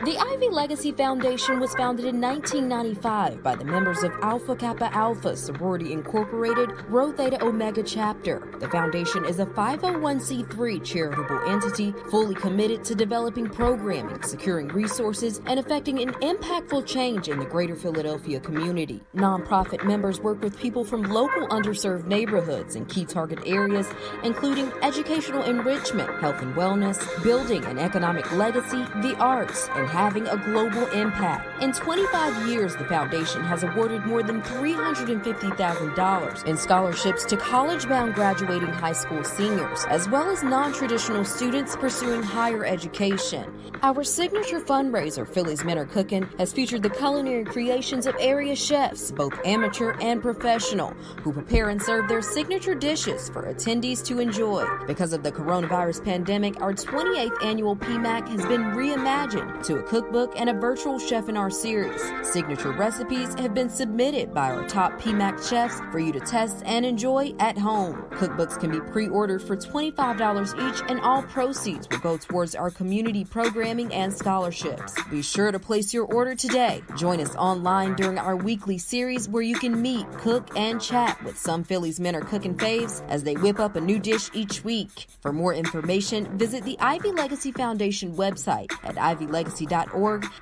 The Ivy Legacy Foundation was founded in 1995 by the members of Alpha Kappa Alpha Sorority Incorporated, Rho Theta Omega Chapter. The foundation is a 501c3 charitable entity fully committed to developing programming, securing resources, and effecting an impactful change in the greater Philadelphia community. Nonprofit members work with people from local underserved neighborhoods in key target areas, including educational enrichment, health and wellness, building an economic legacy, the arts, and having a global impact. In 25 years, the foundation has awarded more than $350,000 in scholarships to college-bound graduating high school seniors, as well as non-traditional students pursuing higher education. Our signature fundraiser, Philly's Men Are Cooking, has featured the culinary creations of area chefs, both amateur and professional, who prepare and serve their signature dishes for attendees to enjoy. Because of the coronavirus pandemic, our 28th annual PMAC has been reimagined to a cookbook and a virtual Chefinar series. Signature recipes have been submitted by our top PMAC chefs for you to test and enjoy at home. Cookbooks can be pre-ordered for $25 each, and all proceeds will go towards our community programming and scholarships. Be sure to place your order today. Join us online during our weekly series where you can meet, cook, and chat with some Philly's Men Are Cooking faves as they whip up a new dish each week. For more information, visit the Ivy Legacy Foundation website at ivylegacy.org,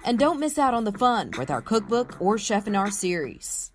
and don't miss out on the fun with our cookbook or Chefinar series.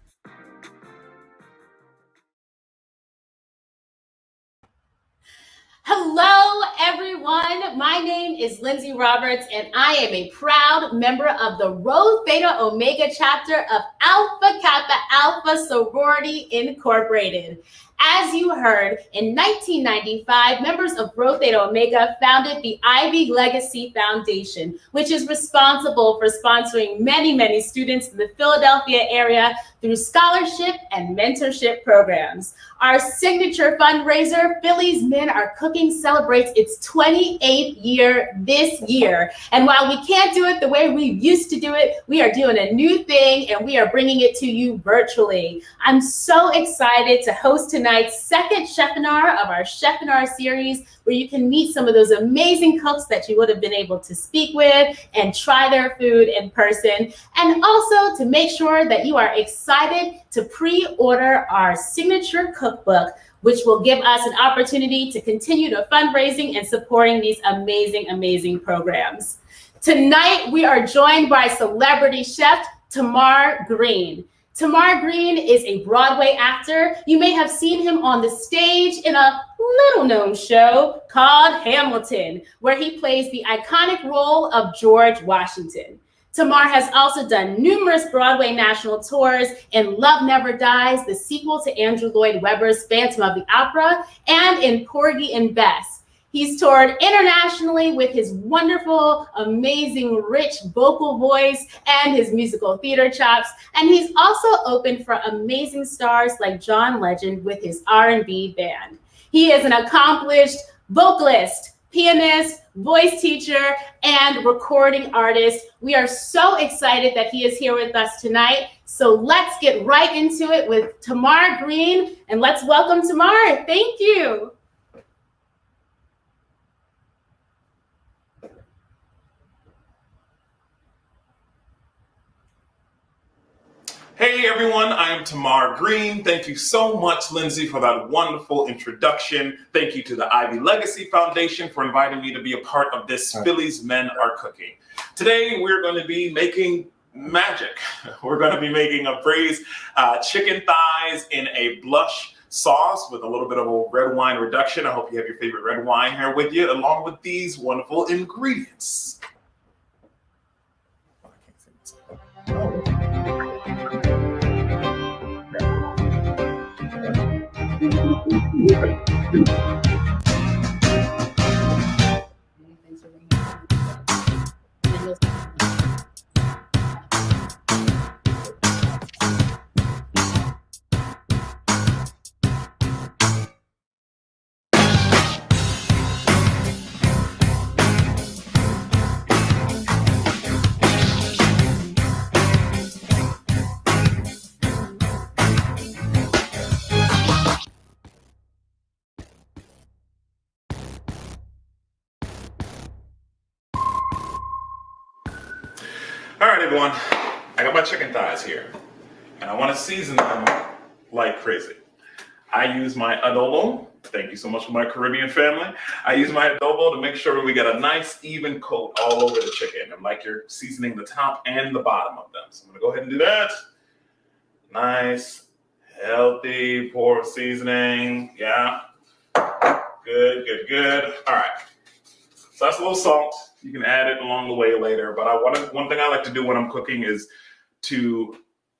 Hello, everyone. My name is Lindsay Roberts, and I am a proud member of the Rho Theta Omega chapter of Alpha Kappa Alpha Sorority Incorporated. As you heard, in 1995, members of Rho Theta Omega founded the Ivy Legacy Foundation, which is responsible for sponsoring many, many students in the Philadelphia area through scholarship and mentorship programs. Our signature fundraiser, Philly's Men Are Cooking, celebrates its 28th year this year. And while we can't do it the way we used to do it, we are doing a new thing, and we are bringing it to you virtually. I'm so excited to host tonight's second Chefinar of our Chefinar series, where you can meet some of those amazing cooks that you would have been able to speak with and try their food in person, and also to make sure that you are excited to pre-order our signature cookbook, which will give us an opportunity to continue to fundraising and supporting these amazing, amazing programs. Tonight, we are joined by celebrity chef Tamar Green. Tamar Green is a Broadway actor. You may have seen him on the stage in a little-known show called Hamilton, where he plays the iconic role of George Washington. Tamar has also done numerous Broadway national tours in Love Never Dies, the sequel to Andrew Lloyd Webber's Phantom of the Opera, and in Porgy and Bess. He's toured internationally with his wonderful, amazing, rich vocal voice and his musical theater chops. And he's also opened for amazing stars like John Legend with his R&B band. He is an accomplished vocalist, pianist, voice teacher, and recording artist. We are so excited that he is here with us tonight. So let's get right into it with Tamar Green, and let's welcome Tamar. Thank you. Hey everyone, I am Tamar Green. Thank you so much, Lindsay, for that wonderful introduction. Thank you to the Ivy Legacy Foundation for inviting me to be a part of this Philly's Men Are Cooking. Today, we're going to be making magic. We're going to be making a braised chicken thighs in a blush sauce with a little bit of a red wine reduction. I hope you have your favorite red wine here with you, along with these wonderful ingredients. All right, everyone. I got my chicken thighs here, and I want to season them like crazy. I use my adobo. Thank you so much for my Caribbean family. I use my adobo to make sure we get a nice even coat all over the chicken. And like you're seasoning the top and the bottom of them. So I'm gonna go ahead and do that. Nice, healthy, pour seasoning. Yeah. Good, good, good. All right. So that's a little salt. You can add it along the way later. But one thing I like to do when I'm cooking is to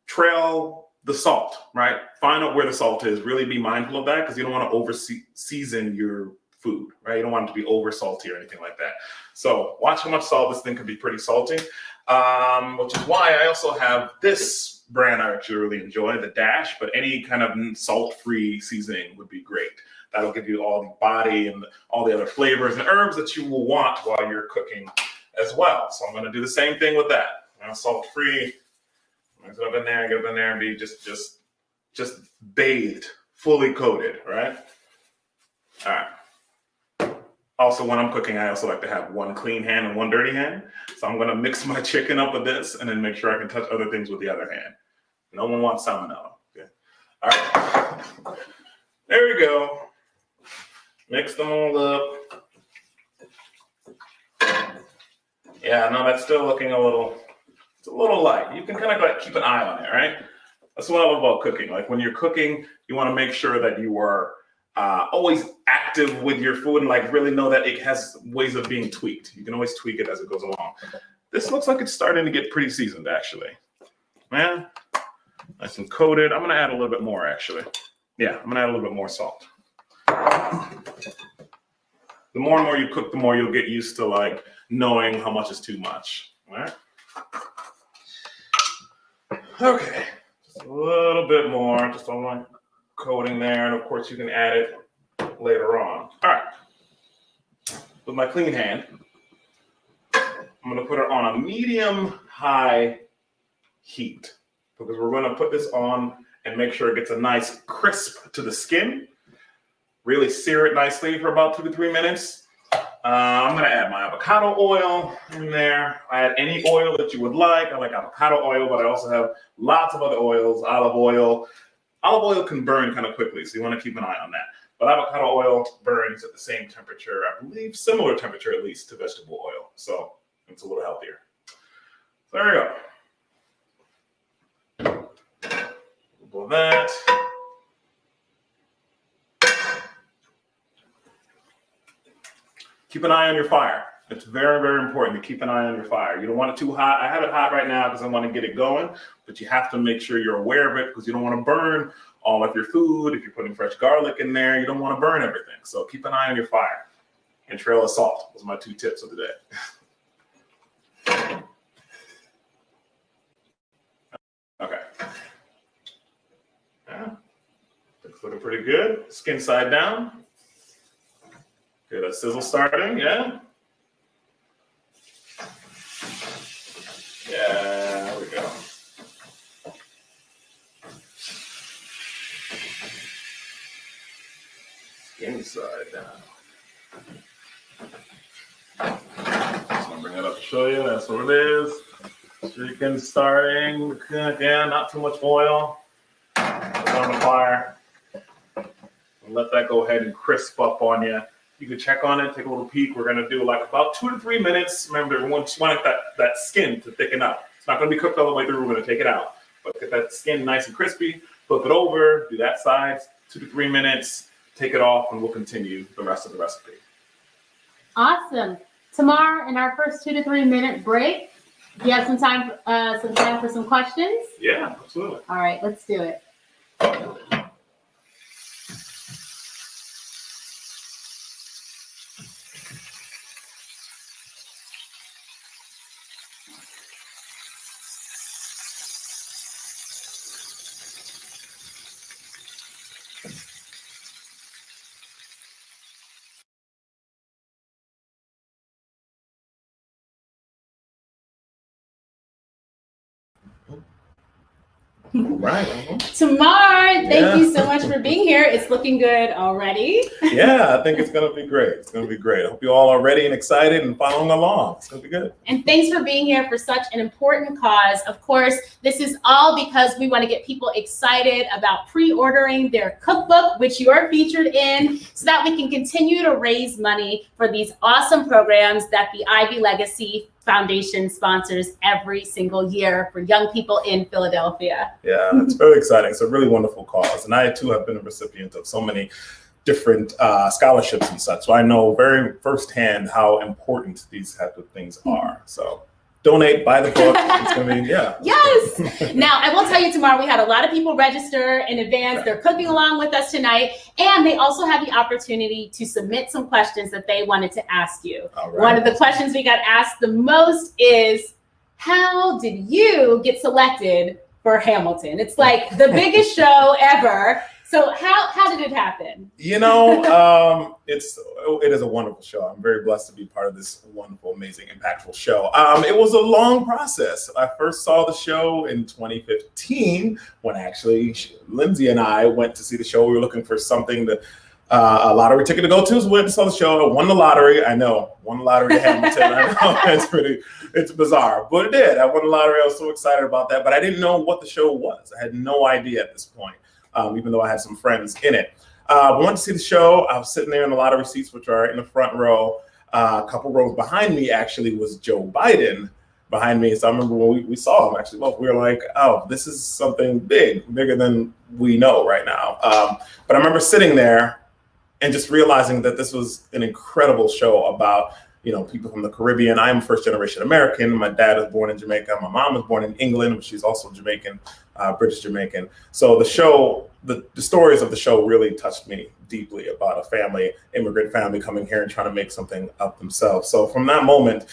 trail the salt, right? Find out where the salt is. Really be mindful of that because you don't want to over season your food, right? You don't want it to be over salty or anything like that. So watch how much salt. This thing could be pretty salty, which is why I also have this brand I actually really enjoy, the Dash, but any kind of salt-free seasoning would be great. That'll give you all the body and all the other flavors and herbs that you will want while you're cooking as well. So I'm going to do the same thing with that. Salt-free. Mix it up in there, get up in there, and be just bathed, fully coated, right? All right. Also, when I'm cooking, I also like to have one clean hand and one dirty hand. So I'm gonna mix my chicken up with this and then make sure I can touch other things with the other hand. No one wants salmonella. Okay. All right. There we go. Mix them all up. Yeah, no, that's still looking it's a little light. You can kind of like keep an eye on it, right? That's what I love about cooking. Like when you're cooking, you want to make sure that you are always active with your food and like really know that it has ways of being tweaked. You can always tweak it as it goes along. This looks like it's starting to get pretty seasoned, actually. Man, nice and coated. I'm gonna add a little bit more, actually. Yeah, I'm gonna add a little bit more salt. The more and more you cook, the more you'll get used to like knowing how much is too much. All right. Okay, just a little bit more, just on my coating there, and of course you can add it later on. All right, with my clean hand, I'm gonna put it on a medium-high heat because we're gonna put this on and make sure it gets a nice crisp to the skin. Really sear it nicely for about 2 to 3 minutes. I'm going to add my avocado oil in there. Add any oil that you would like. I like avocado oil, but I also have lots of other oils, olive oil. Olive oil can burn kind of quickly, so you want to keep an eye on that. But avocado oil burns at the same temperature, I believe similar temperature at least to vegetable oil. So it's a little healthier. So there we go. Double that. Keep an eye on your fire. It's very, very important to keep an eye on your fire. You don't want it too hot. I have it hot right now because I want to get it going, but you have to make sure you're aware of it because you don't want to burn all of your food. If you're putting fresh garlic in there, you don't want to burn everything. So keep an eye on your fire. And trail of salt. Those are my 2 tips of the day. Okay. Yeah. Looks looking pretty good. Skin side down. Good, that sizzle starting, yeah? Yeah, there we go. Skin side down. Just gonna bring it up to show you, that's what it is. Chicken starting, again, not too much oil. Put it on the fire. And let that go ahead and crisp up on you. You can check on it, take a little peek. We're gonna do like about 2 to 3 minutes. Remember, we want that skin to thicken up. It's not gonna be cooked all the way through. We're gonna take it out, but get that skin nice and crispy. Flip it over, do that side, 2 to 3 minutes. Take it off, and we'll continue the rest of the recipe. Awesome. Tamar, in our first 2 to 3 minute break, do you have some time for some questions? Yeah, absolutely. All right, let's do it. Right. Tamar, thank you so much for being here. It's looking good already. Yeah, I think it's going to be great. It's going to be great. I hope you all are ready and excited and following along. It's going to be good. And thanks for being here for such an important cause. Of course, this is all because we want to get people excited about pre-ordering their cookbook, which you are featured in, so that we can continue to raise money for these awesome programs that the Ivy Legacy Foundation sponsors every single year for young people in Philadelphia. Yeah, it's very exciting. It's a really wonderful cause. And I, too, have been a recipient of so many different scholarships and such. So I know very firsthand how important these type of things are. So donate, buy the book. It's going to be, yeah. Yes. Now, I will tell you, tomorrow we had a lot of people register in advance. They're cooking along with us tonight. And they also had the opportunity to submit some questions that they wanted to ask you. All right. One of the questions we got asked the most is, how did you get selected for Hamilton? It's like the biggest show ever. So how did it happen? You know, it is a wonderful show. I'm very blessed to be part of this wonderful, amazing, impactful show. It was a long process. I first saw the show in 2015 when actually Lindsay and I went to see the show. We were looking for something to a lottery ticket to go to. So we went and saw the show. I won the lottery. I know, won the lottery to Hamilton. I know it's bizarre, but it did. I won the lottery. I was so excited about that, but I didn't know what the show was. I had no idea at this point. Even though I had some friends in it. I went to see the show. I was sitting there in the lottery seats, which are in the front row. A couple rows behind me actually was Joe Biden behind me. So I remember when we saw him, actually, we were like, oh, this is something bigger than we know right now. But I remember sitting there and just realizing that this was an incredible show about, you know, people from the Caribbean. I'm first generation American. My dad was born in Jamaica. My mom was born in England, but she's also Jamaican, British Jamaican. So the show, the stories of the show really touched me deeply about a family, immigrant family coming here and trying to make something of themselves. So from that moment,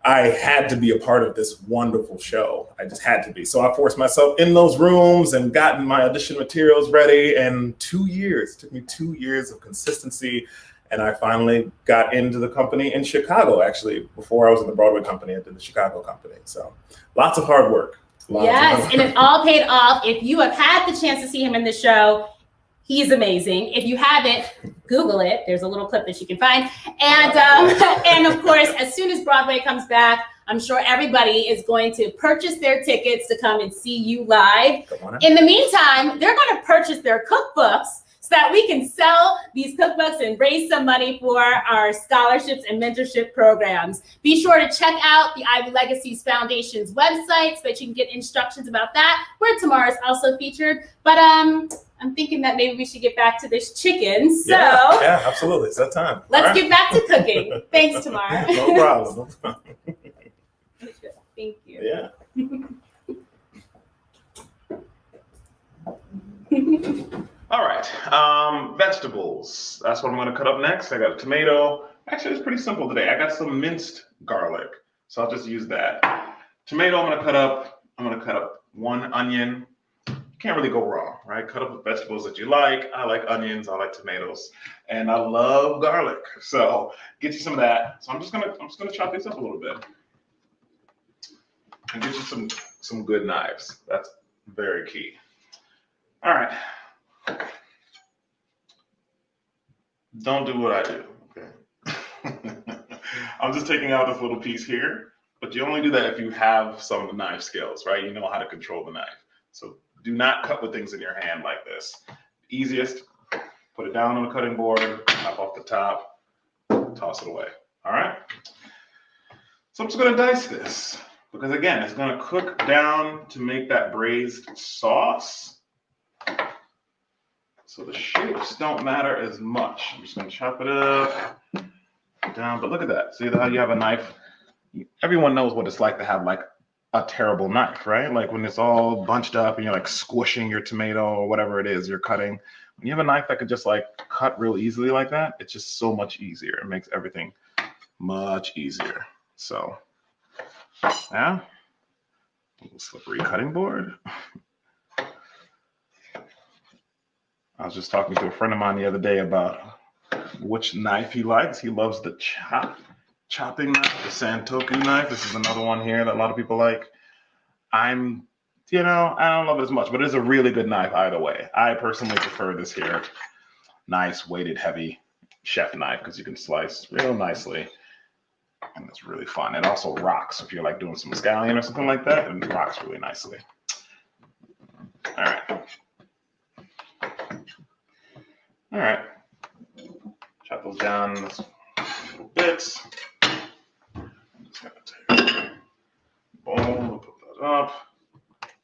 I had to be a part of this wonderful show. I just had to be. So I forced myself in those rooms and gotten my audition materials ready. And 2 years, it took me 2 years of consistency. And I finally got into the company in Chicago, actually. Before I was in the Broadway company, I did the Chicago company. So lots of hard work. Yes, and it all paid off. If you have had the chance to see him in the show, he's amazing. If you haven't, Google it. There's a little clip that you can find. And and of course, as soon as Broadway comes back, I'm sure everybody is going to purchase their tickets to come and see you live. In the meantime, they're going to purchase their cookbooks so that we can sell these cookbooks and raise some money for our scholarships and mentorship programs. Be sure to check out the Ivy Legacies Foundation's website so that you can get instructions about that, where Tamar is also featured. But I'm thinking that maybe we should get back to this chicken. So yeah, absolutely. It's that time. Let's get back to cooking. Thanks, Tamar. No problem. Thank you. Yeah. All right, vegetables. That's what I'm gonna cut up next. I got a tomato. Actually, it's pretty simple today. I got some minced garlic, so I'll just use that. Tomato, I'm gonna cut up. I'm gonna cut up 1 onion. You can't really go wrong, right? Cut up the vegetables that you like. I like onions, I like tomatoes, and I love garlic. So get you some of that. So I'm just gonna chop these up a little bit. And get you some good knives. That's very key. All right. Don't do what I do, okay? I'm just taking out this little piece here, but you only do that if you have some knife skills, right? You know how to control the knife. So do not cut with things in your hand like this. Easiest, put it down on the cutting board, chop off the top, toss it away, all right? So I'm just gonna dice this, because again, it's gonna cook down to make that braised sauce. So the shapes don't matter as much. I'm just gonna chop it up, down, but look at that. See how you have a knife? Everyone knows what it's like to have like a terrible knife, right? Like when it's all bunched up and you're like squishing your tomato or whatever it is you're cutting. When you have a knife that could just like cut real easily like that, it's just so much easier. It makes everything much easier. So, yeah, a little slippery cutting board. I was just talking to a friend of mine the other day about which knife he likes. He loves the chopping knife, the Santoku knife. This is another one here that a lot of people like. I'm You know, I don't love it as much, but it's a really good knife either way. I personally prefer this here. Nice, weighted, heavy chef knife because you can slice real nicely. And it's really fun. It also rocks. If you're like doing some scallion or something like that, it rocks really nicely. All right. All right. Chop those down in little bits. I'm just gonna take boom, put that up.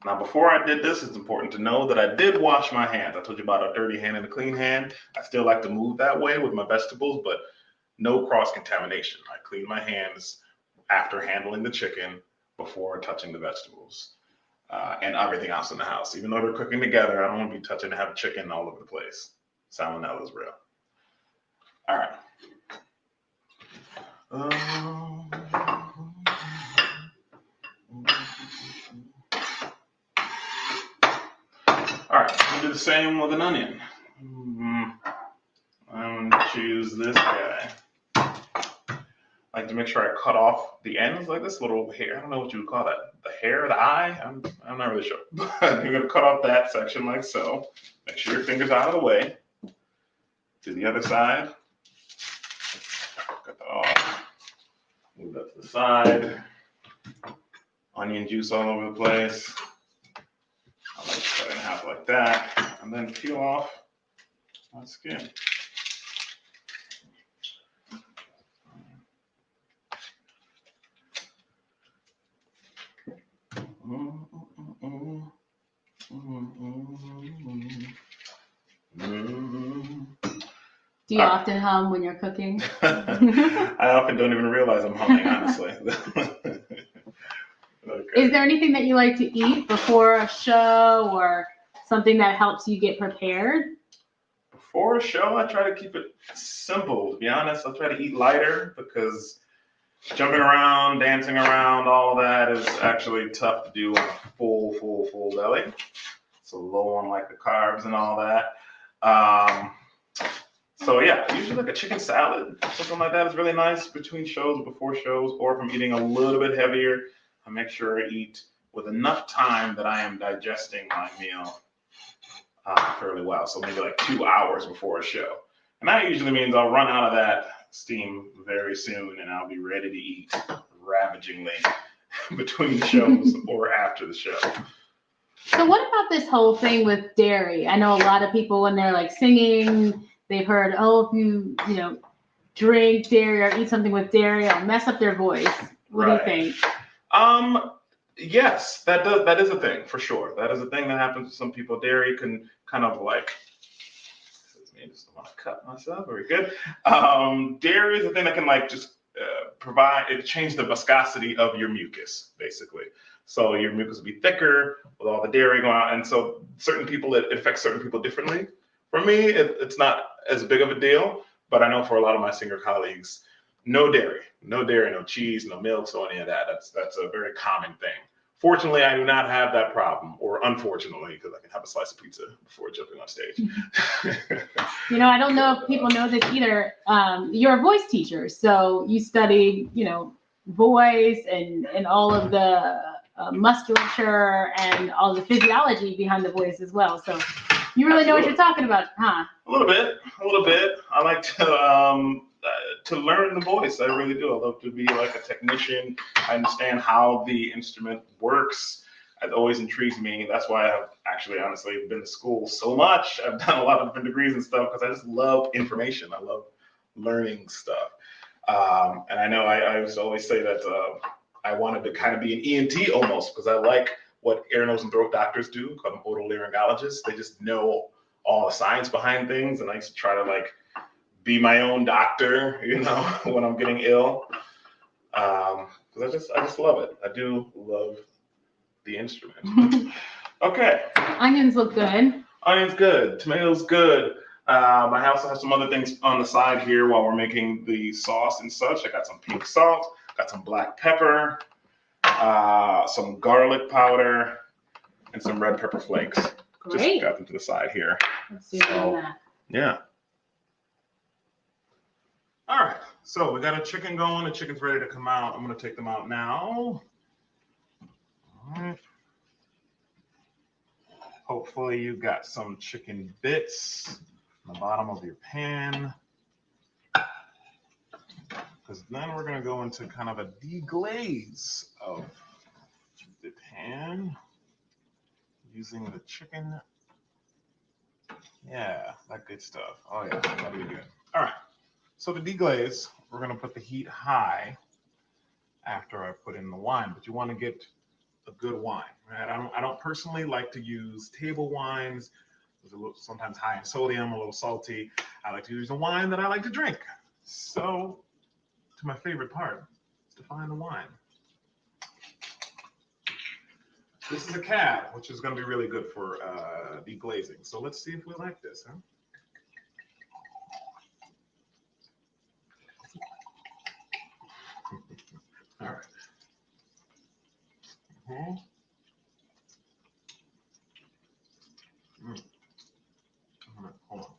Now, before I did this, it's important to know that I did wash my hands. I told you about a dirty hand and a clean hand. I still like to move that way with my vegetables, but no cross-contamination. I clean my hands after handling the chicken before touching the vegetables and everything else in the house. Even though they're cooking together, I don't want to be touching and have chicken all over the place. Salmonella is real. All right. All right, I'm gonna do the same with an onion. I'm gonna choose this guy. I like to make sure I cut off the ends like this little hair. I don't know what you would call that. The hair, the eye? I'm not really sure. But you're gonna cut off that section like so. Make sure your finger's out of the way. To the other side. Cut that off. Move that to the side. Onion juice all over the place. I like to cut it in half like that. And then peel off my skin. Do you often hum when you're cooking? I often don't even realize I'm humming, honestly. Okay. Is there anything that you like to eat before a show or something that helps you get prepared? Before a show, I try to keep it simple. To be honest, I try to eat lighter because jumping around, dancing around, all that is actually tough to do on a full belly. So low on like the carbs and all that. So yeah, usually like a chicken salad, something like that is really nice between shows, before shows, or if I'm eating a little bit heavier, I make sure I eat with enough time that I am digesting my meal fairly well. So maybe like 2 hours before a show. And that usually means I'll run out of that steam very soon and I'll be ready to eat ravagingly between shows or after the show. So what about this whole thing with dairy? I know a lot of people when they're like singing, they've heard, oh, if you drink dairy or eat something with dairy, it'll mess up their voice. What do you think? Yes, that is a thing for sure. That is a thing that happens to some people. Dairy can kind of like, I just don't want to cut myself. Very good. Dairy is a thing that can like just change the viscosity of your mucus, basically. So your mucus will be thicker with all the dairy going on, and so certain people, it affects certain people differently. For me, it's not as big of a deal, but I know for a lot of my singer colleagues, no dairy, no cheese, no milk, so any of that. That's a very common thing. Fortunately, I do not have that problem, or unfortunately, because I can have a slice of pizza before jumping on stage. I don't know if people know this either. You're a voice teacher, so you studied, voice and all of the musculature and all the physiology behind the voice as well. So you really know what you're talking about, huh? A little bit. I like to learn the voice. I really do. I love to be like a technician. I understand how the instrument works. It always intrigues me. That's why I've actually, honestly, been to school so much. I've done a lot of different degrees and stuff because I just love information. I love learning stuff. And I know I used to always say that I wanted to kind of be an ENT almost because I like what ear, nose, and throat doctors do, called them otolaryngologists. They just know all the science behind things. And I used to try to like be my own doctor, when I'm getting ill. Because I just love it. I do love the instrument. Okay. Onions look good. Onions good. Tomatoes good. I also have some other things on the side here while we're making the sauce and such. I got some pink salt, got some black pepper, some garlic powder, and some red pepper flakes. Great. Just got them to the side here. Let's do that. Yeah. All right. So we got a chicken going. The chicken's ready to come out. I'm going to take them out now. All right. Hopefully you got some chicken bits on the bottom of your pan. Because then we're going to go into kind of a deglaze of the pan using the chicken. Yeah, that good stuff. Oh yeah, that'll be good. All right, so to deglaze, we're going to put the heat high after I put in the wine, but you want to get a good wine, right? I don't personally like to use table wines. It's a little sometimes high in sodium, a little salty. I like to use a wine that I like to drink. So to my favorite part is to find the wine. This is a cab, which is going to be really good for deglazing. So let's see if we like this, huh? All right. Mm-hmm. Hold on.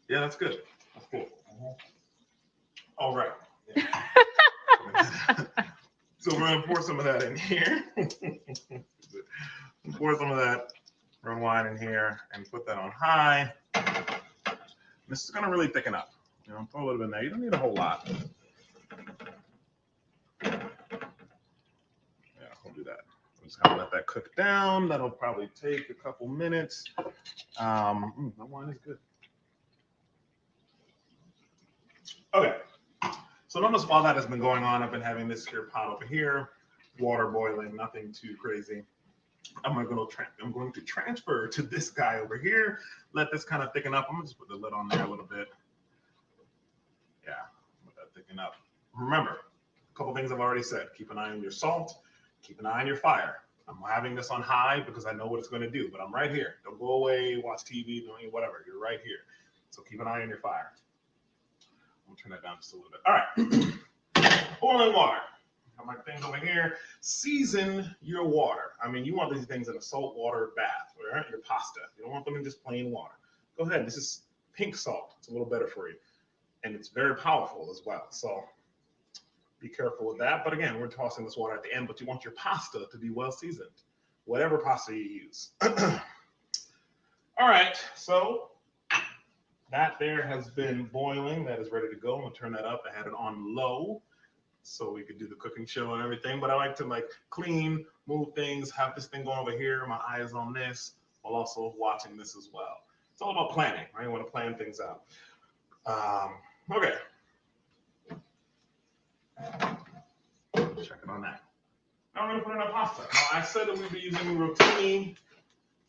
Yeah, that's good. That's cool. All right. Yeah. So we're gonna pour some of that in here. Pour some of that red wine in here and put that on high. This is gonna really thicken up. You know, throw a little bit in there. You don't need a whole lot. Yeah, we'll do that. I'm just gonna let that cook down. That'll probably take a couple minutes. That wine is good. Okay. So notice while that has been going on, I've been having this here pot over here, water boiling, nothing too crazy. I'm going to transfer to this guy over here. Let this kind of thicken up. I'm gonna just put the lid on there a little bit. Yeah, let that thicken up. Remember, a couple things I've already said. Keep an eye on your salt. Keep an eye on your fire. I'm having this on high because I know what it's going to do, but I'm right here. Don't go away, watch TV, doing whatever. You're right here. So keep an eye on your fire. I'm gonna turn that down just a little bit. All right, boiling water. Got my things over here. Season your water. I mean, you want these things in a salt water bath, right? Your pasta. You don't want them in just plain water. Go ahead. This is pink salt. It's a little better for you, and it's very powerful as well. So be careful with that. But again, we're tossing this water at the end. But you want your pasta to be well seasoned, whatever pasta you use. All right. So that there has been boiling. That is ready to go. I'm gonna turn that up. I had it on low so we could do the cooking show and everything. But I like to like clean, move things, have this thing going over here. My eye is on this while also watching this as well. It's all about planning, right? You want to plan things out. Okay. Check it on that. Now we're gonna put in our pasta. Now I said that we'd be using rotini,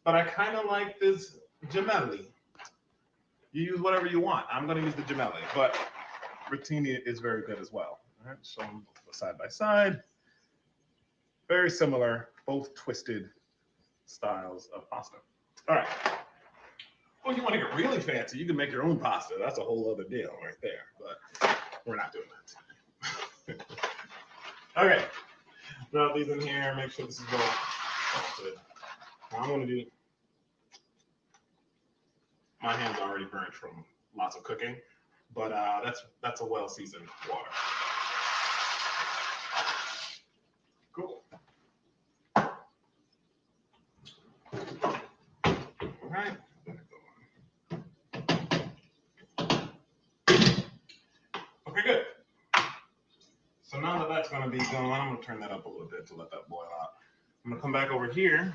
but I kind of like this gemelli. You use whatever you want. I'm going to use the gemelli, but rotini is very good as well. All right, so side by side. Very similar, both twisted styles of pasta. All right. Well, you want to get really fancy, you can make your own pasta. That's a whole other deal right there, but we're not doing that today. Okay. Drop these in here. Make sure this is well salted. I'm going to do. My hands are already burnt from lots of cooking, but that's a well-seasoned water. Cool. All right. Okay, good. So now that that's going to be going, I'm going to turn that up a little bit to let that boil out. I'm going to come back over here.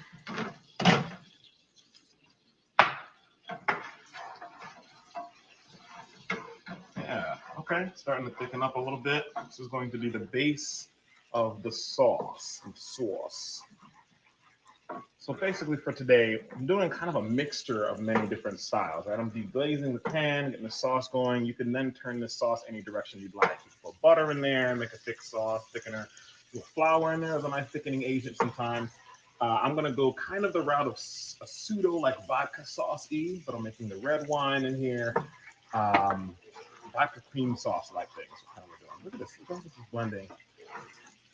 Yeah, okay, starting to thicken up a little bit. This is going to be the base of the sauce. So basically for today, I'm doing kind of a mixture of many different styles, right? I'm deglazing the pan, getting the sauce going. You can then turn this sauce any direction you'd like. You can put butter in there, make a thick sauce, thickener. Do flour in there as a nice thickening agent sometimes. I'm gonna go kind of the route of a pseudo like vodka sauce-y, but I'm making the red wine in here. Vodka cream sauce like things. Kind of doing. Look at this. Look how this is blending.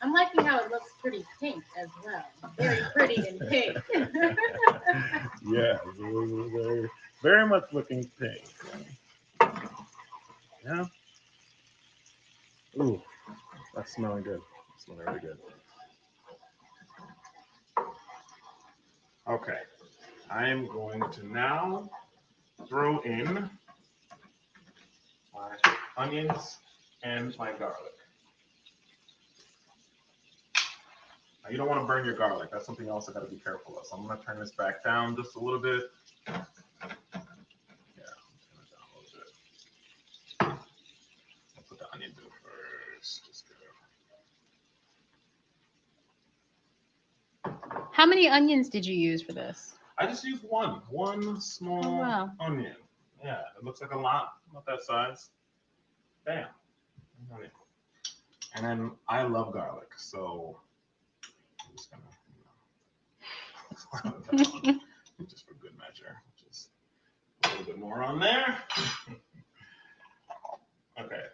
I'm liking how it looks pretty pink as well. Very pretty and pink. Yeah, very, very much looking pink. Yeah. Ooh, that's smelling good. That's smelling really good. Okay, I am going to now throw in my onions and my garlic. Now, you don't want to burn your garlic. That's something else I got to be careful of. So I'm going to turn this back down just a little bit. Yeah, turn it down a little bit. I'll put the onions in first. Just go. How many onions did you use for this? I just used one small onion. Yeah, it looks like a lot, not that size. Bam. And then I love garlic, so I'm just gonna, just for good measure, just a little bit more on there. Okay.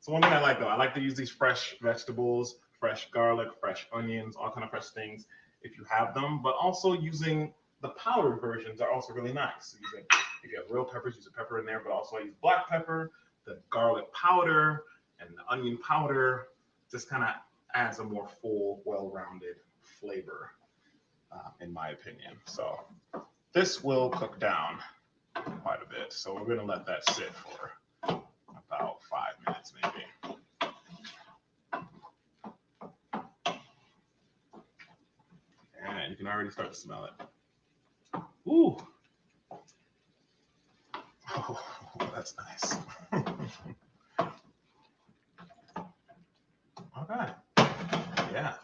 So one thing I like though, I like to use these fresh vegetables, fresh garlic, fresh onions, all kind of fresh things if you have them, but also using the powdered versions are also really nice. So if you have real peppers, use a pepper in there, but also I use black pepper, the garlic powder, and the onion powder. Just kind of adds a more full, well-rounded flavor, in my opinion. So this will cook down quite a bit. So we're going to let that sit for about 5 minutes, maybe. And you can already start to smell it. Ooh. Oh, that's nice. Okay. Yeah.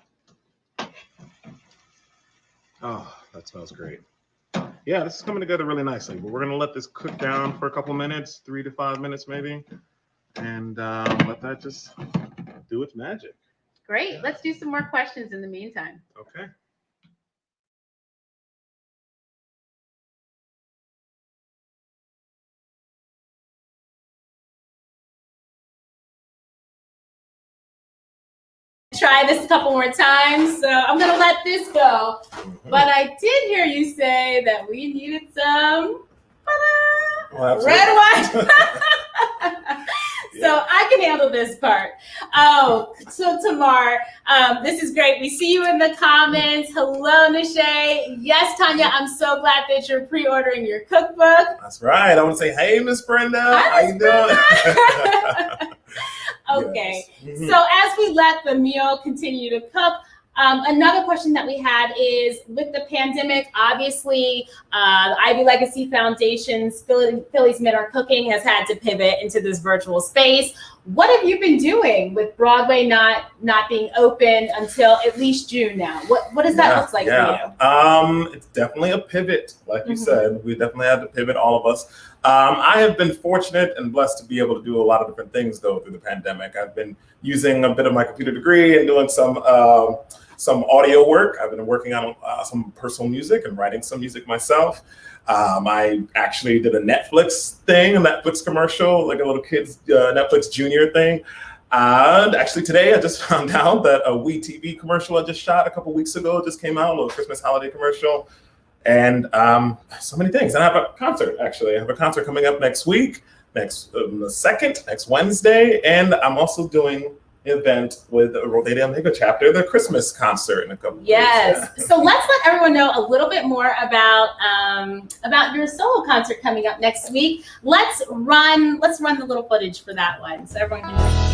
Oh, that smells great. Yeah, this is coming together really nicely, but we're going to let this cook down for a couple minutes, 3 to 5 minutes maybe, and let that just do its magic. Great. Let's do some more questions in the meantime. Okay. Try this a couple more times, so I'm gonna let this go. But I did hear you say that we needed some red wine. So I can handle this part. Oh, so Tamar, this is great. We see you in the comments. Hello, Nishay. Yes, Tanya, I'm so glad that you're pre-ordering your cookbook. That's right. I want to say, hey, Miss Brenda. How you doing? Okay, Yes. So as we let the meal continue to cook, another question that we had is, with the pandemic, obviously, the Ivy Legacy Foundation's Philly's Men Are Cooking has had to pivot into this virtual space. What have you been doing with Broadway not being open until at least June now? What does that look like for you? It's definitely a pivot, like you said. We definitely had to pivot, all of us. I have been fortunate and blessed to be able to do a lot of different things, though, through the pandemic. I've been using a bit of my computer degree and doing some audio work. I've been working on some personal music and writing some music myself. I actually did a Netflix thing, a Netflix commercial, like a little kids Netflix Junior thing. And actually today I just found out that a WeTV commercial I just shot a couple weeks ago just came out, a little Christmas holiday commercial. And so many things. And I have a concert, actually. I have a concert coming up next week, next Wednesday. And I'm also doing an event with Rho Theta Omega chapter, the Christmas concert in a couple of weeks. Yeah. So let's let everyone know a little bit more about your solo concert coming up next week. Let's run the little footage for that one so everyone can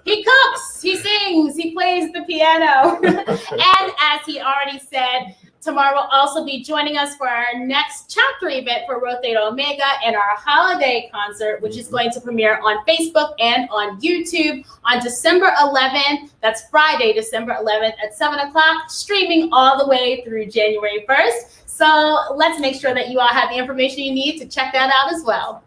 He cooks, he sings, he plays the piano. And as he already said, Tamar will also be joining us for our next chapter event for Rho Theta Omega and our holiday concert, which is going to premiere on Facebook and on YouTube on December 11th. That's Friday, December 11th at 7 o'clock, streaming all the way through January 1st. So let's make sure that you all have the information you need to check that out as well.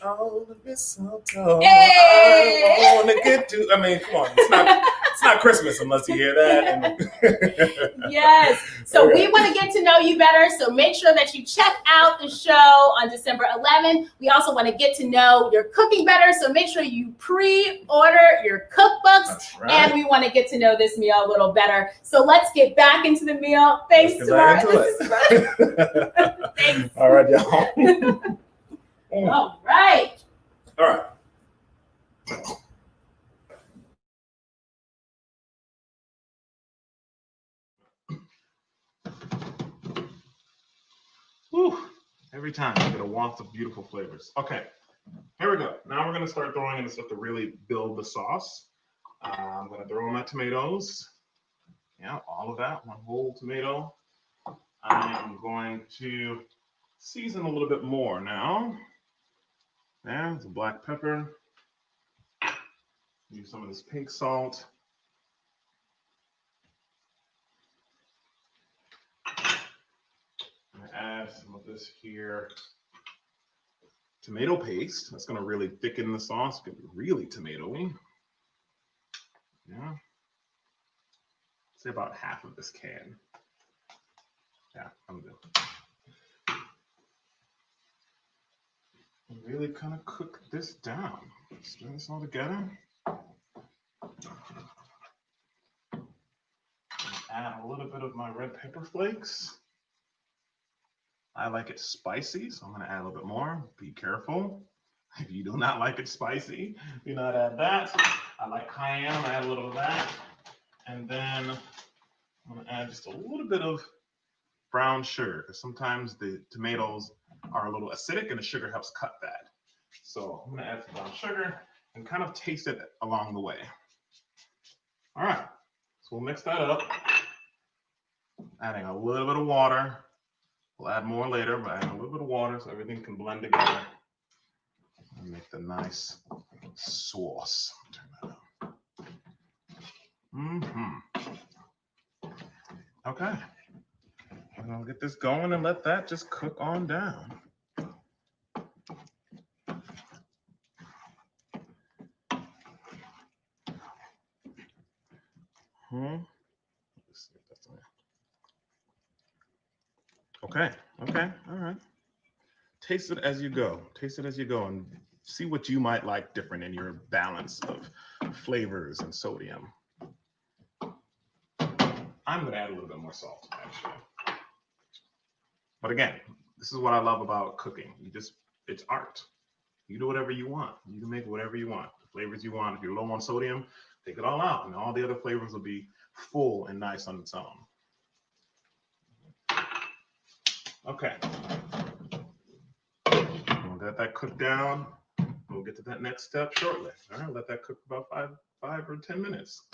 All the mistletoe. Hey! I want to get to. I mean, come on. It's not Christmas unless you hear that. Yes. So we want to get to know you better. So make sure that you check out the show on December 11th. We also want to get to know your cooking better. So make sure you pre-order your cookbooks. That's right. And we want to get to know this meal a little better. So let's get back into the meal. Thanks, Tamar. Thanks. All right, y'all. All right. All right. Whew. Every time I get a waft of beautiful flavors. Okay, here we go. Now we're gonna start throwing in the stuff to really build the sauce. I'm gonna throw in my tomatoes. Yeah, all of that, one whole tomato. I'm going to season a little bit more now. There's the black pepper. Use some of this pink salt. I'm gonna add some of this here tomato paste. That's gonna really thicken the sauce, get really tomatoey. Yeah. Say about half of this can. Yeah, I'm good. Really kind of cook this down. Stir this all together. Add a little bit of my red pepper flakes. I like it spicy, so I'm gonna add a little bit more. Be careful. If you do not like it spicy, do not add that. I like cayenne, I add a little of that. And then I'm gonna add just a little bit of brown sugar, because sometimes the tomatoes are a little acidic and the sugar helps cut that. So I'm gonna add some brown sugar and kind of taste it along the way. All right, so we'll mix that up. Adding a little bit of water. We'll add more later, but add a little bit of water so everything can blend together and make the nice sauce. Turn that on. Okay. I'm gonna get this going and let that just cook on down. Let's see if that's on. Okay, all right. Taste it as you go. Taste it as you go and see what you might like different in your balance of flavors and sodium. I'm gonna add a little bit more salt, actually. But again, this is what I love about cooking. It's art. You do whatever you want. You can make whatever you want, the flavors you want. If you're low on sodium, take it all out, and all the other flavors will be full and nice on its own. Okay. We'll let that cook down. We'll get to that next step shortly. All right, let that cook about 5 or 10 minutes.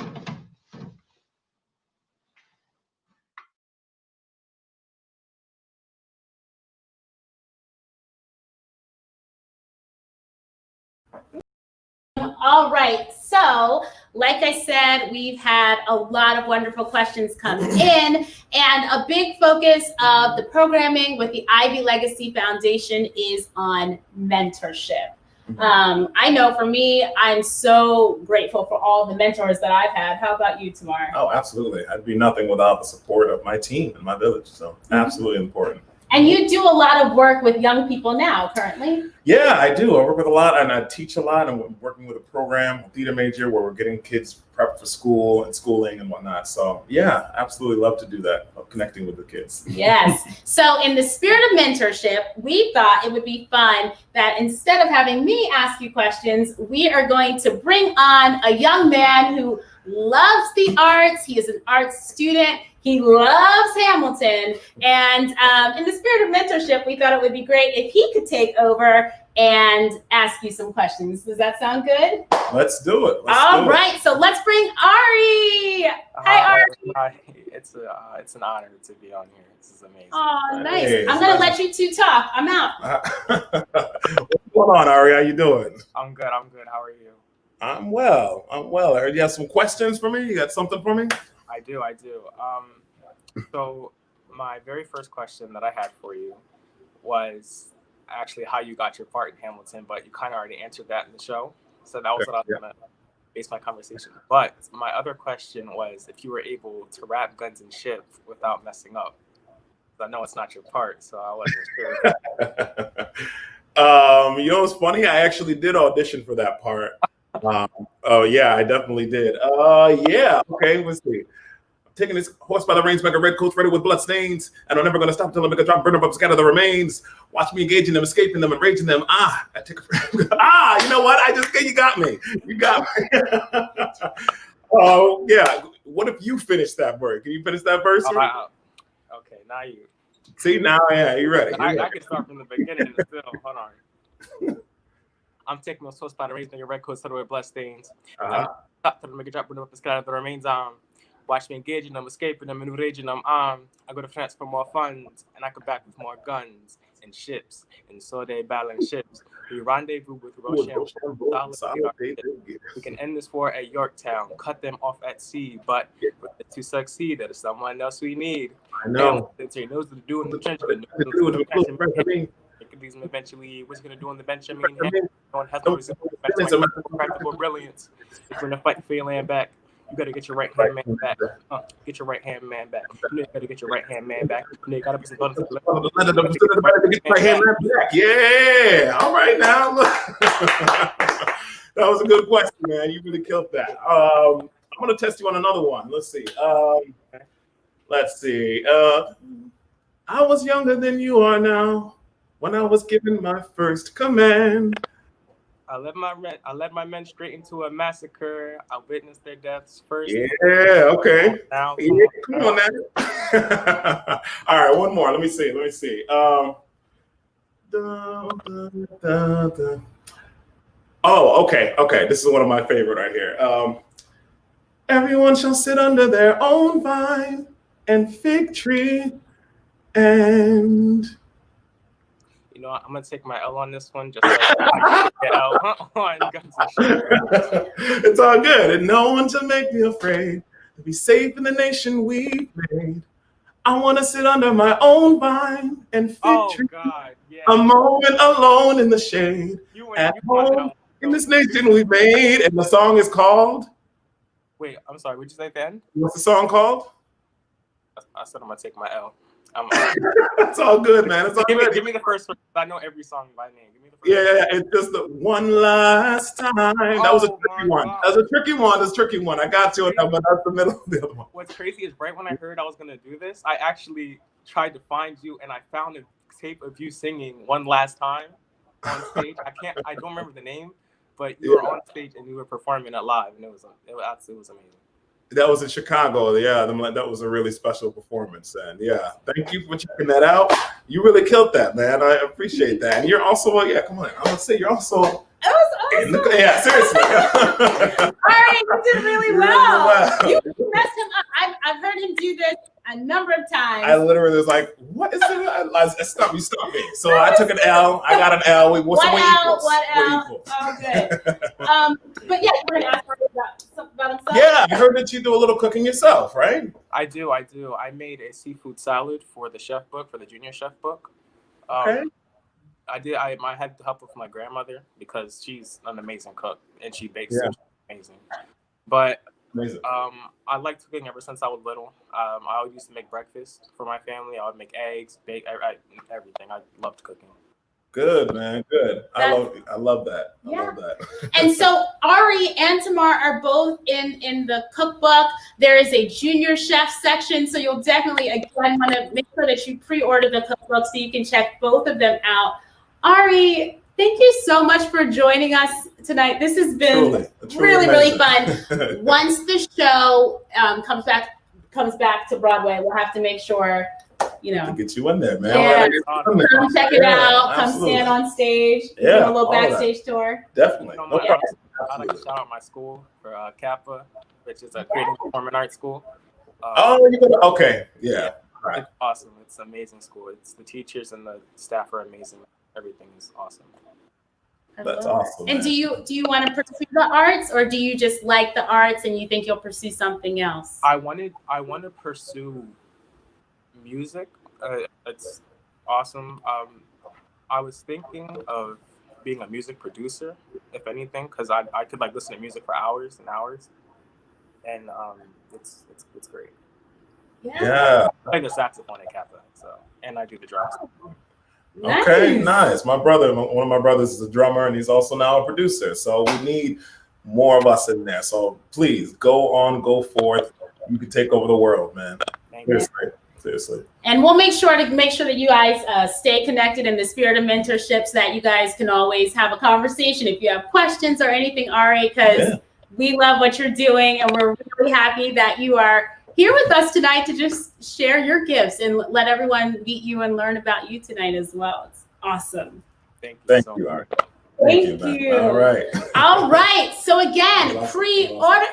All right, so like I said, we've had a lot of wonderful questions come in, and a big focus of the programming with the Ivy Legacy Foundation is on mentorship. I know for me, I'm so grateful for all the mentors that I've had. How about you, Tamar? Oh, absolutely. I'd be nothing without the support of my team and my village, so absolutely important. And you do a lot of work with young people now, currently. Yeah, I do. I work with a lot and I teach a lot. I'm working with a program, a theater major, where we're getting kids prepped for school and schooling and whatnot. So yeah, absolutely love to do that, love connecting with the kids. Yes. So in the spirit of mentorship, we thought it would be fun that instead of having me ask you questions, we are going to bring on a young man who loves the arts. He is an arts student. He loves Hamilton. And in the spirit of mentorship, we thought it would be great if he could take over and ask you some questions. Does that sound good? Let's do it. All right. So let's bring Ari. Hi, Ari. Hi. It's an honor to be on here. This is amazing. Oh, nice. Hey, I'm going to let you two talk. I'm out. What's going on, Ari? How you doing? I'm good. How are you? I'm well. I heard you have some questions for me. You got something for me? I do. So my very first question that I had for you was actually how you got your part in Hamilton, but you kind of already answered that in the show. So that was what I was based on my conversation. But my other question was if you were able to rap Guns and Ship without messing up. I know it's not your part, so I wasn't sure. You know what's funny? I actually did audition for that part. Oh yeah, I definitely did. Yeah. Okay, let's see. Taking this horse by the reins, make a red coat ready with blood stains, and I'm never gonna stop till I make a drop, burn them up, scatter the remains. Watch me engaging them, escaping them, and raging them. I take a you know what? You got me. You got me. Oh yeah. What if you finish that word? Can you finish that verse? Okay, now you. See now, yeah, you ready? I can start from the beginning and still. Hold on. I'm taking those horse by the reins, make a red coat with blood stains. Stop till I make a drop, burn them up, and scatter the remains. Watch me engaging them, escaping them, and raging them. I go to France for more funds, and I come back with more guns and ships. And so they balance ships. We rendezvous with Rochambeau. We can end this war at Yorktown, cut them off at sea. But to succeed, there is someone else we need. I know. He knows what to do in the trench. These eventually, what's he gonna do on the Benjamin? No one has no practical brilliance. If we're gonna fight for your land back, you gotta get your right hand man back. Get your right hand man back. You gotta get your right hand man back. You gotta put some buttons. Yeah. All right now. That was a good question, man. You really killed that. I'm gonna test you on another one. Let's see. I was younger than you are now when I was given my first command. I led my men straight into a massacre. I witnessed their deaths first. Yeah, okay. Come on now. All right, one more. Let me see. Oh, okay. This is one of my favorite right here. Everyone shall sit under their own vine and fig tree and... You know, I'm gonna take my L on this one, just like get out on Guns and Ship. It's all good, and no one to make me afraid to be safe in the nation we made. I want to sit under my own vine and fig tree. God, yeah. A moment alone in the shade at home in this nation we made. And the song is called. Wait, I'm sorry. What'd you say at the end? What's the song called? I said I'm gonna take my L. It's all good, man. It's all good. Give me the first one. I know every song by name. Give me the first one. It's just the one last time. That was a tricky one. God. That was a tricky one. I got you on that, but that's the middle of the other one. What's crazy is right when I heard I was gonna do this, I actually tried to find you, and I found a tape of you singing "One Last Time" on stage. I don't remember the name, but you were on stage and you were performing it live, and it was amazing. That was in Chicago. Yeah, that was a really special performance. And yeah, thank you for checking that out. You really killed that, man. I appreciate that. And you're also, come on. I'm gonna say you're also. That was awesome. Yeah, seriously. All right, you did really well. You messed him up. I've heard him do this a number of times. I literally was like, "What is it?" Stop me. So I took an L. I got an L. We're equals. Oh, good. But yeah, we're gonna ask something about himself. Yeah, I heard that you do a little cooking yourself, right? I do. I made a seafood salad for the chef book, for the junior chef book. Okay. I had help with my grandmother because she's an amazing cook and she bakes amazing. But I liked cooking ever since I was little. I always used to make breakfast for my family. I would make eggs, bake everything. I loved cooking. Good, man. Good. I love that. I love that. And so Ari and Tamar are both in the cookbook. There is a junior chef section, so you'll definitely again want to make sure that you pre-order the cookbook so you can check both of them out. Ari, thank you so much for joining us tonight. This has been really fun. Once the show comes back to Broadway, we'll have to make sure, to get you in there, man. Yeah. Come check it out. Come stand on stage. Yeah, do a little backstage tour. Definitely. No problem. I'd like to shout out my school for Kappa, which is a creative performing arts school. Okay. Yeah. Right. It's awesome. It's an amazing school. It's the teachers and the staff are amazing. Everything is awesome. That's awesome. And do you want to pursue the arts, or do you just like the arts and you think you'll pursue something else? I want to pursue music. It's awesome. I was thinking of being a music producer, if anything, because I could like listen to music for hours and hours, and it's great. Yeah. I play the saxophone at Kappa, so, and I do the drums. Nice. Okay, nice. My brother, one of my brothers is a drummer, and he's also now a producer. So we need more of us in there. So please go forth. You can take over the world, man. Seriously. And we'll make sure that you guys stay connected in the spirit of mentorship, so that you guys can always have a conversation if you have questions or anything, Ari, because we love what you're doing, and we're really happy that you are here with us tonight to just share your gifts and let everyone meet you and learn about you tonight as well. It's awesome. Thank you, Ari. Thank you. All right. All right. So again, pre-order.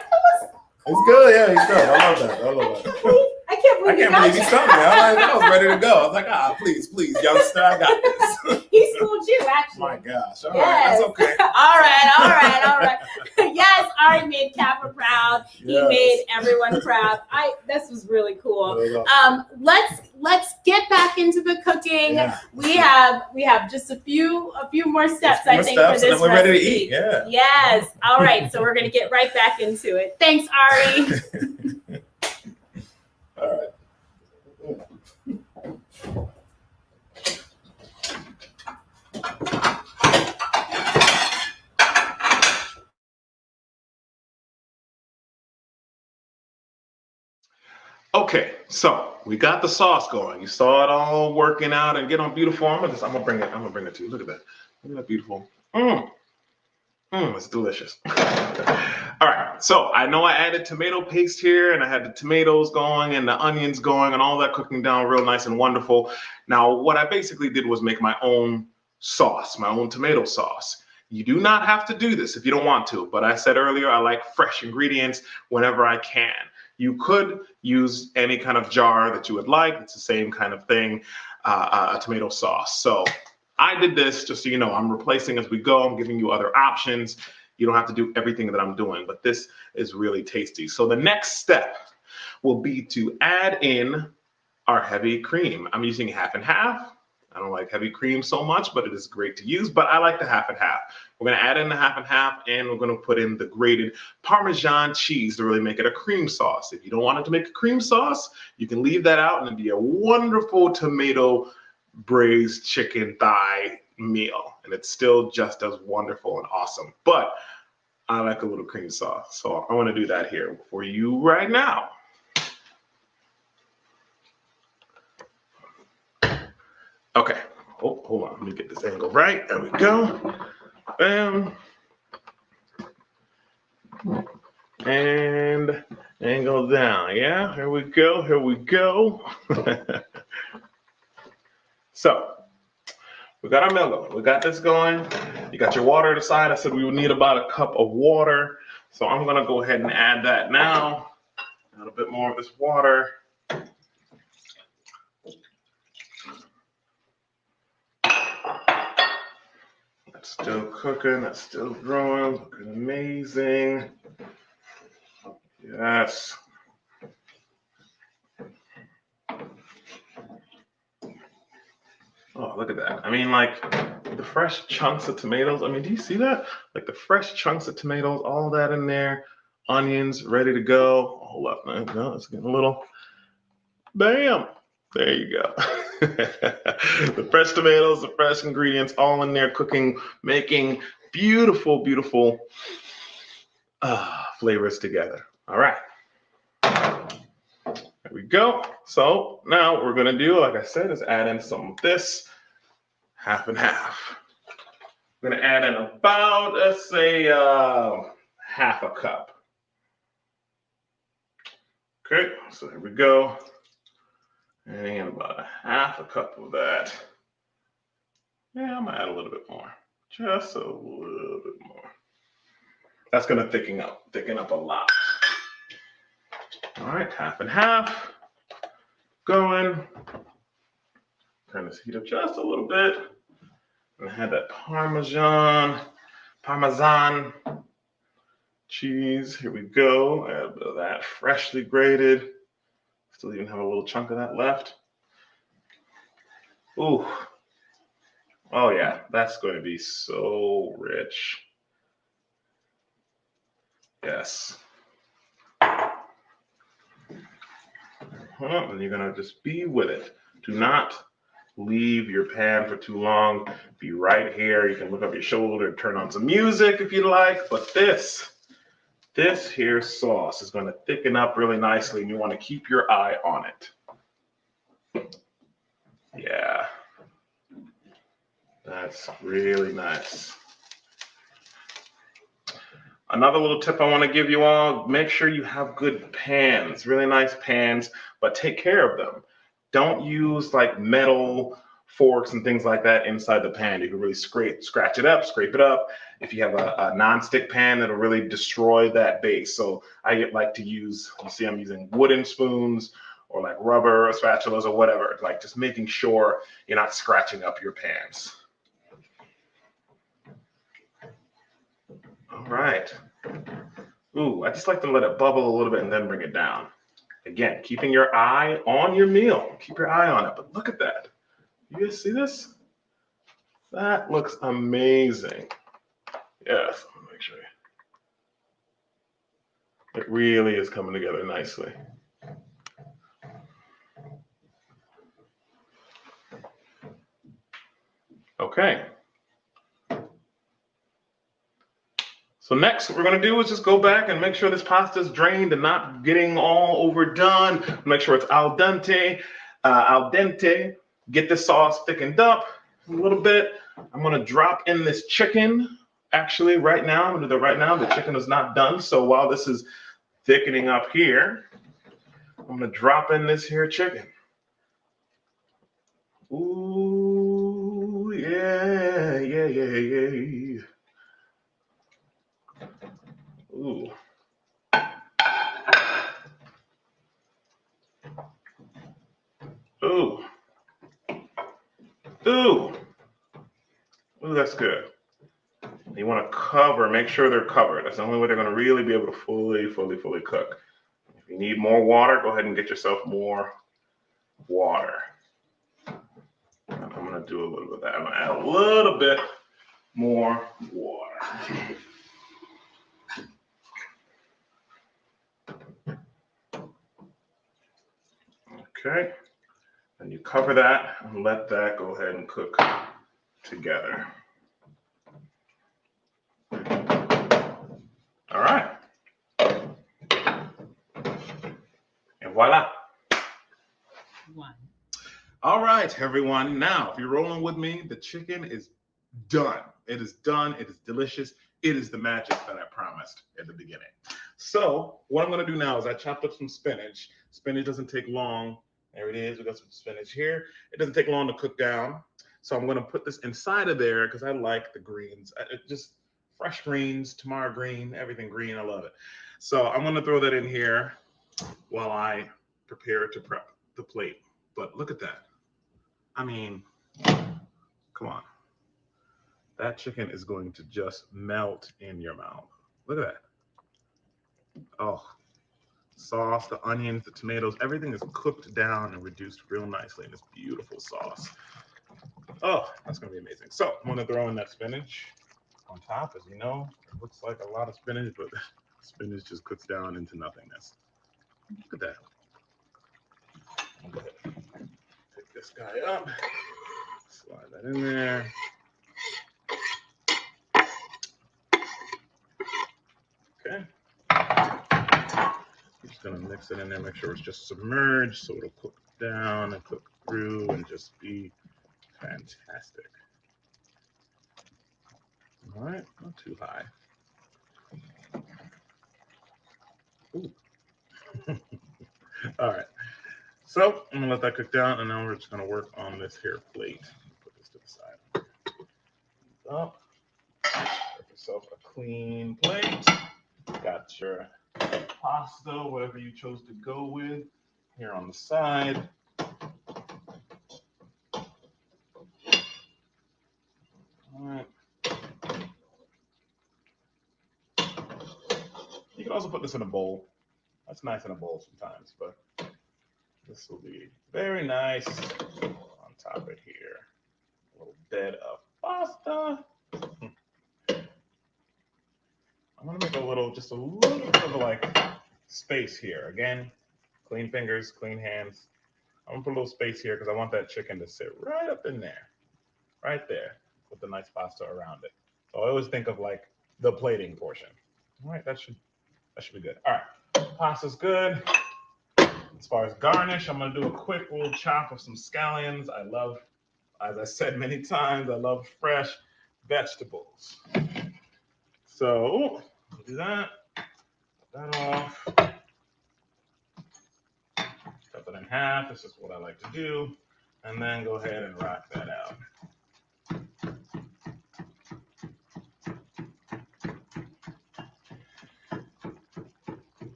It's good. Yeah, he's good. I love that. I can't believe he stumped me. I was ready to go. I was like, please, youngster, I got this. He schooled you, actually. My gosh. All right, that's okay. All right. Yes, Ari made Kappa proud. He made everyone proud. This was really cool. Let's get back into the cooking. Yeah. We have just a few more steps, I think, for this and we're recipe. Ready to eat. Yeah. Yes. All right. So we're gonna get right back into it. Thanks, Ari. All right. Okay, so we got the sauce going. You saw it all working out and get on beautiful. I'm gonna bring it to you. Look at that. Look at that beautiful. It's delicious. All right, so I know I added tomato paste here, and I had the tomatoes going and the onions going and all that cooking down real nice and wonderful. Now, what I basically did was make my own sauce, my own tomato sauce. You do not have to do this if you don't want to, but I said earlier, I like fresh ingredients whenever I can. You could use any kind of jar that you would like. It's the same kind of thing, a tomato sauce. So I did this just so you know, I'm replacing as we go. I'm giving you other options. You don't have to do everything that I'm doing, but this is really tasty. So the next step will be to add in our heavy cream. I'm using half and half. I don't like heavy cream so much, but it is great to use, but I like the half and half. We're gonna add in the half and half, and we're gonna put in the grated Parmesan cheese to really make it a cream sauce. If you don't want it to make a cream sauce, you can leave that out and it'd be a wonderful tomato braised chicken thigh meal, and it's still just as wonderful and awesome. But I like a little cream sauce, so I want to do that here for you right now. Okay. Oh, hold on. Let me get this angle right. There we go. Bam. And angle down. Yeah. Here we go. Here we go. So we got our meal going. We got this going. You got your water to the side. I said we would need about a cup of water. So I'm going to go ahead and add that now. Add a bit more of this water. That's still cooking. That's still growing. Looking amazing. Yes. Oh, look at that. I mean, like the fresh chunks of tomatoes. I mean, do you see that? Like the fresh chunks of tomatoes, all that in there. Onions ready to go. Hold up. No, it's getting a little. Bam. There you go. The fresh tomatoes, the fresh ingredients, all in there cooking, making beautiful, beautiful flavors together. All right. There we go. So now what we're going to do, like I said, is add in some of this, half and half. I'm going to add in about, let's say, half a cup. Okay, so here we go. And about a half a cup of that. Yeah, I'm going to add a little bit more. Just a little bit more. That's going to thicken up a lot. All right, half and half. Going. Turn this heat up just a little bit. And I had that Parmesan cheese. Here we go. Add a bit of that freshly grated. Still even have a little chunk of that left. Ooh. Oh yeah, that's going to be so rich. Yes. And you're gonna just be with it. Do not leave your pan for too long. Be right here. You can look up your shoulder, turn on some music if you like, but this here sauce is gonna thicken up really nicely, and you wanna keep your eye on it. Yeah. That's really nice. Another little tip I want to give you all, make sure you have good pans, really nice pans, but take care of them. Don't use like metal forks and things like that inside the pan. You can really scratch it up, scrape it up. If you have a non-stick pan, it'll really destroy that base. So I like to use, you see I'm using wooden spoons or like rubber spatulas or whatever, like just making sure you're not scratching up your pans. All right. Ooh, I just like to let it bubble a little bit and then bring it down. Again, keeping your eye on your meal. Keep your eye on it. But look at that. You guys see this? That looks amazing. Yes, let me make sure. It really is coming together nicely. Okay. So next, what we're going to do is just go back and make sure this pasta is drained and not getting all overdone. Make sure it's al dente. Get the sauce thickened up a little bit. I'm going to drop in this chicken. Actually, right now, I'm going to do that right now. The chicken is not done. So while this is thickening up here, I'm going to drop in this here chicken. Ooh, yeah. Ooh. Ooh. Ooh. Ooh, that's good. You want to cover, make sure they're covered. That's the only way they're going to really be able to fully cook. If you need more water, go ahead and get yourself more water. I'm going to do a little bit of that. I'm going to add a little bit more water. Okay. And you cover that and let that go ahead and cook together. All right. And voila. One. All right, everyone. Now, if you're rolling with me, the chicken is done. It is done. It is delicious. It is the magic that I promised at the beginning. So what I'm going to do now is I chopped up some spinach. Spinach doesn't take long. There it is. We got some spinach here. It doesn't take long to cook down. So I'm going to put this inside of there because I like the greens. Just fresh greens, Tamar green, everything green. I love it. So I'm going to throw that in here while I prepare to prep the plate. But look at that. I mean, come on. That chicken is going to just melt in your mouth. Look at that. Oh, sauce, the onions, the tomatoes, everything is cooked down and reduced real nicely in this beautiful sauce. Oh, that's going to be amazing. So I'm going to throw in that spinach on top. As you know, it looks like a lot of spinach, but spinach just cooks down into nothingness. Look at that. I'll go ahead and pick this guy up. Slide that in there. Okay. I'm just gonna mix it in there, make sure it's just submerged so it'll cook down and cook through and just be fantastic. All right, not too high. Ooh. All right, so I'm gonna let that cook down, and now we're just gonna work on this here plate. Put this to the side. Up. Get yourself a clean plate. Got your pasta, whatever you chose to go with, here on the side. All right. You can also put this in a bowl. That's nice in a bowl sometimes, but this will be very nice on top of here. A little bed of pasta. I'm gonna make just a little bit of like space here. Again, clean fingers, clean hands. I'm gonna put a little space here because I want that chicken to sit right up in there, right there, with the nice pasta around it. So I always think of like the plating portion. All right, that should be good. All right, pasta's good. As far as garnish, I'm gonna do a quick little chop of some scallions. I love, as I said many times, I love fresh vegetables. So do that. Cut that off. Cut that in half. This is what I like to do. And then go ahead and rock that out.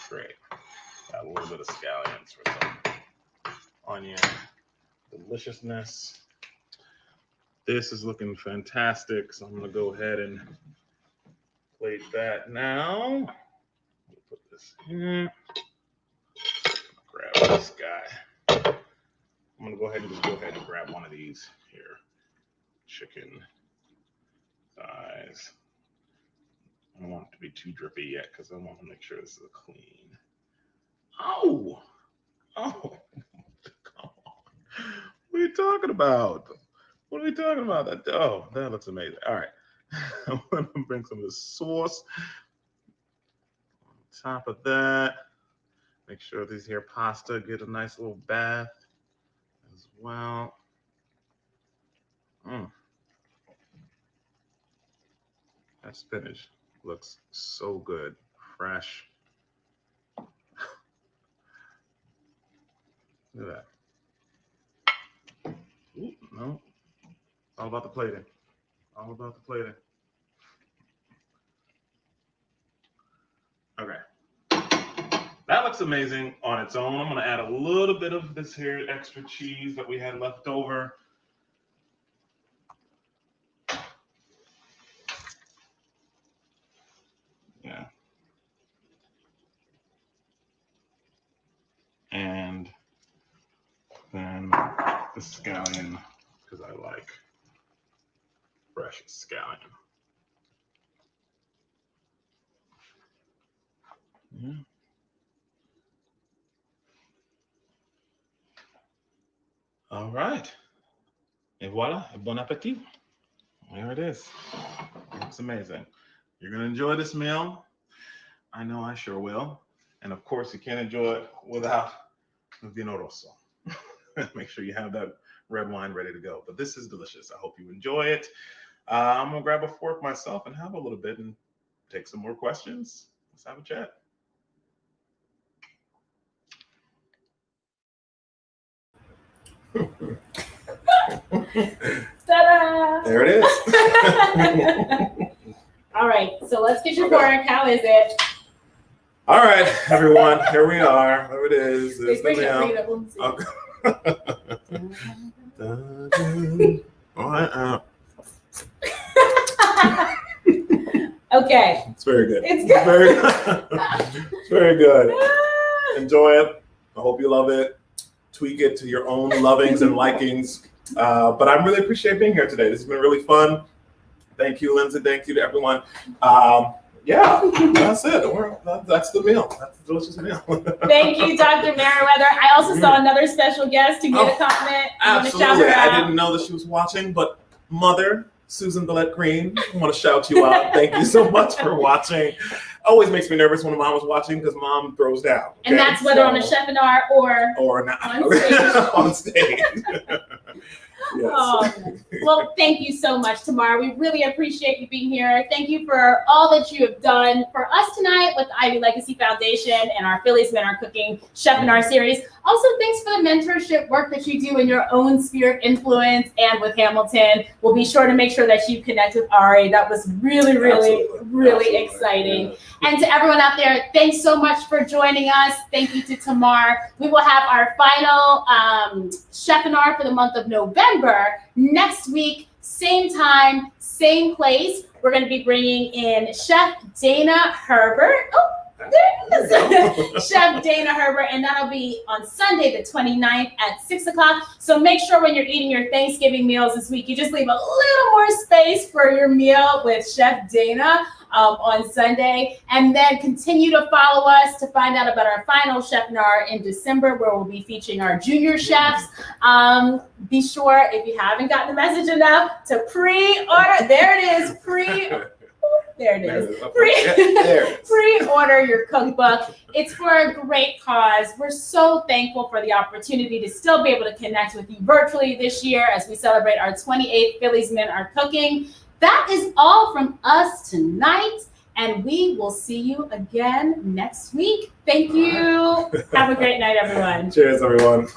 Great. Got a little bit of scallions for some onion deliciousness. This is looking fantastic, so I'm gonna go ahead and plate that now. Put this in. Grab this guy. I'm gonna go ahead and grab one of these here. Chicken thighs. I don't want it to be too drippy yet because I want to make sure this is clean. Oh, come on. What are you talking about? What are we talking about? That looks amazing. All right. I'm going to bring some of the sauce on top of that. Make sure these here pasta get a nice little bath as well. That spinach looks so good. Fresh. Look at that. Ooh, no. All about the plating. All about the plating. Okay. That looks amazing on its own. I'm going to add a little bit of this here extra cheese that we had left over. Yeah. And then the scallion, because I like fresh scallion. Yeah. All right. Et voila, bon appetit. There it is. It's amazing. You're going to enjoy this meal. I know I sure will. And of course, you can't enjoy it without the vino rosso. Make sure you have that red wine ready to go. But this is delicious. I hope you enjoy it. I'm going to grab a fork myself and have a little bit and take some more questions. Let's have a chat. Ta-da! There it is. All right, so let's get your fork. How is it? All right, everyone, here we are. There it is. There's the meal. Okay. It's very good. It's good. Very good. It's very good. Enjoy it. I hope you love it. Tweak it to your own lovings and likings. But I really appreciate being here today. This has been really fun. Thank you, Lindsay. Thank you to everyone. Yeah, that's it. That's the meal. That's the delicious meal. Thank you, Dr. Meriwether. I also saw another special guest who made a comment. Absolutely. I didn't know that she was watching, but Mother Susan Billette Green, I want to shout you out. Thank you so much for watching. Always makes me nervous when Mom was watching because Mom throws down. Okay? And that's whether on a Chefinar or not on stage. on stage. Yes. Oh, well, thank you so much, Tamar. We really appreciate you being here. Thank you for all that you have done for us tonight with the Ivy Legacy Foundation and our Phillies Men Are Cooking Chefinar series. Also, thanks for the mentorship work that you do in your own sphere of influence and with Hamilton. We'll be sure to make sure that you connect with Ari. That was really, really exciting. Yeah. And to everyone out there, thanks so much for joining us. Thank you to Tamar. We will have our final Chefinar for the month of November next week, same time, same place. We're going to be bringing in Chef Dana Herbert. Oh, Chef Dana Herbert, and that'll be on Sunday, the 29th at 6 o'clock. So make sure when you're eating your Thanksgiving meals this week, you just leave a little more space for your meal with Chef Dana on Sunday. And then continue to follow us to find out about our final Chefinar in December, where we'll be featuring our junior chefs. Be sure, if you haven't gotten the message enough, to pre-order. There it is. There it is. Pre-order your cookbook. It's for a great cause. We're so thankful for the opportunity to still be able to connect with you virtually this year as we celebrate our 28th Phillies Men Are Cooking. That is all from us tonight, and we will see you again next week. Thank you. Have a great night, everyone. Cheers, everyone.